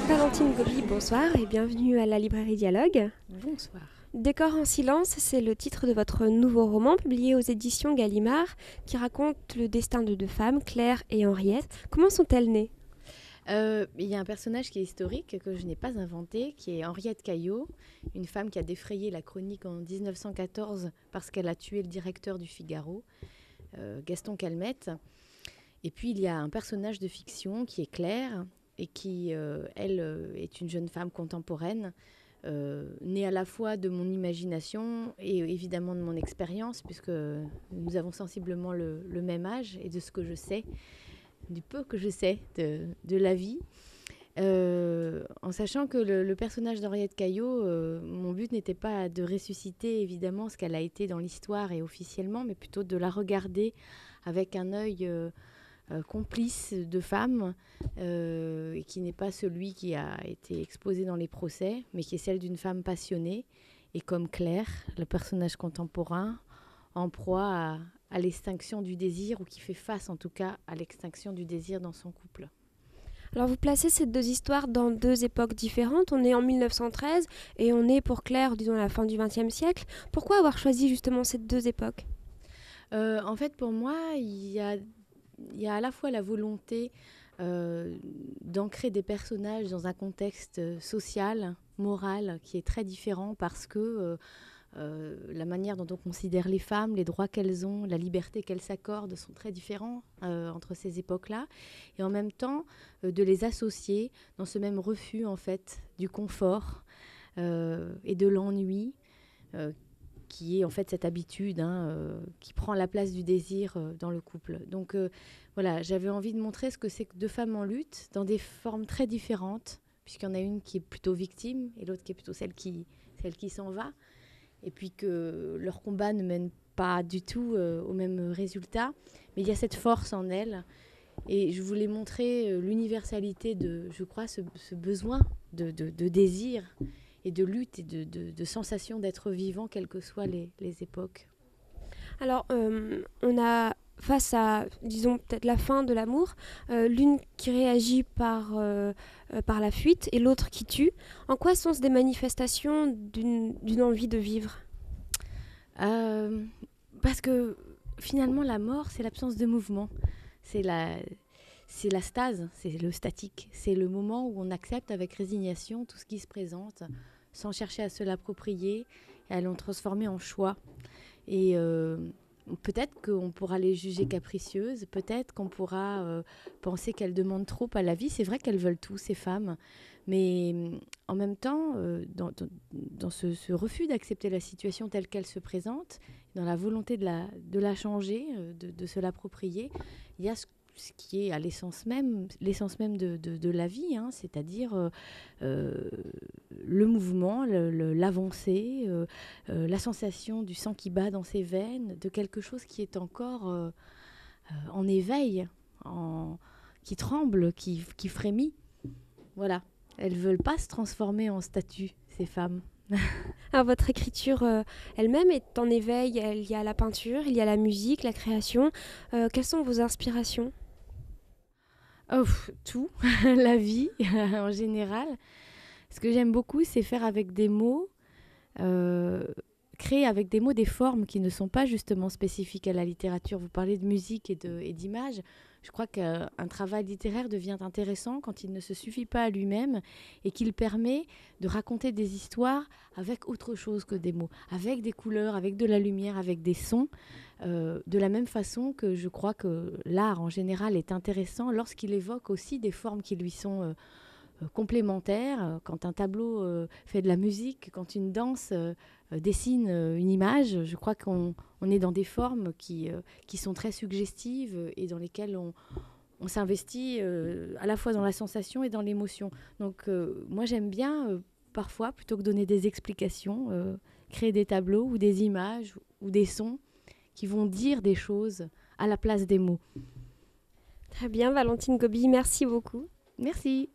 Valentine Gobi, bonsoir et bienvenue à la librairie Dialogue. Bonsoir. Décor en silence, c'est le titre de votre nouveau roman publié aux éditions Gallimard qui raconte le destin de deux femmes, Claire et Henriette. Comment sont-elles nées ? Il y a un personnage qui est historique, que je n'ai pas inventé, qui est Henriette Caillot, une femme qui a défrayé la chronique en 1914 parce qu'elle a tué le directeur du Figaro, Gaston Calmette. Et puis il y a un personnage de fiction qui est Claire et qui, elle, est une jeune femme contemporaine, née à la fois de mon imagination et évidemment de mon expérience, puisque nous avons sensiblement le même âge, et de ce que je sais, du peu que je sais de la vie. En sachant que le personnage d'Henriette Caillot, mon but n'était pas de ressusciter évidemment ce qu'elle a été dans l'histoire et officiellement, mais plutôt de la regarder avec un œil complice de femme, et qui n'est pas celui qui a été exposé dans les procès, mais qui est celle d'une femme passionnée, et comme Claire, le personnage contemporain, en proie à l'extinction du désir, ou qui fait face en tout cas à l'extinction du désir dans son couple. Alors vous placez ces deux histoires dans deux époques différentes. On est en 1913 et on est pour Claire, disons, à la fin du XXe siècle. Pourquoi avoir choisi justement ces deux époques ? En fait, pour moi, il y a à la fois la volonté d'ancrer des personnages dans un contexte social, moral, qui est très différent parce que la manière dont on considère les femmes, les droits qu'elles ont, la liberté qu'elles s'accordent sont très différents entre ces époques-là. Et en même temps, de les associer dans ce même refus, en fait, du confort et de l'ennui, qui est en fait cette habitude qui prend la place du désir dans le couple. Donc voilà, j'avais envie de montrer ce que c'est que deux femmes en lutte dans des formes très différentes, puisqu'il y en a une qui est plutôt victime et l'autre qui est plutôt celle qui s'en va, et puis que leur combat ne mène pas du tout au même résultat, mais il y a cette force en elles. Et je voulais montrer l'universalité de, je crois, ce besoin de désir et de lutte et de sensation d'être vivant, quelles que soient les époques. Alors, on a face à, disons, peut-être la fin de l'amour, l'une qui réagit par la fuite et l'autre qui tue. En quoi sont-ce des manifestations d'une envie de vivre ? Parce que finalement, la mort, c'est l'absence de mouvement. C'est la stase, c'est le statique. C'est le moment où on accepte avec résignation tout ce qui se présente, sans chercher à se l'approprier et à le transformer en choix. Et peut-être qu'on pourra les juger capricieuses, peut-être qu'on pourra penser qu'elles demandent trop à la vie. C'est vrai qu'elles veulent tout, ces femmes. Mais en même temps, dans ce refus d'accepter la situation telle qu'elle se présente, dans la volonté de la changer, de se l'approprier, il y a ce qui est à l'essence même de la vie, c'est-à-dire le mouvement, l'avancée, la sensation du sang qui bat dans ses veines, de quelque chose qui est encore en éveil, qui tremble, qui frémit. Voilà. Elles ne veulent pas se transformer en statue, ces femmes. Alors votre écriture elle-même est en éveil. Il y a la peinture, il y a la musique, la création. Quelles sont vos inspirations ? Tout, la vie en général. Ce que j'aime beaucoup, c'est faire avec des mots, créer avec des mots des formes qui ne sont pas justement spécifiques à la littérature. Vous parlez de musique et d'images. Je crois qu'un travail littéraire devient intéressant quand il ne se suffit pas à lui-même et qu'il permet de raconter des histoires avec autre chose que des mots, avec des couleurs, avec de la lumière, avec des sons, de la même façon que je crois que l'art en général est intéressant lorsqu'il évoque aussi des formes qui lui sont complémentaires. Quand un tableau fait de la musique, quand une danse dessine une image, je crois qu'on est dans des formes qui sont très suggestives et dans lesquelles on s'investit à la fois dans la sensation et dans l'émotion. Donc moi j'aime bien parfois, plutôt que donner des explications, créer des tableaux ou des images ou des sons qui vont dire des choses à la place des mots. Très bien, Valentine Gobi, merci beaucoup. Merci.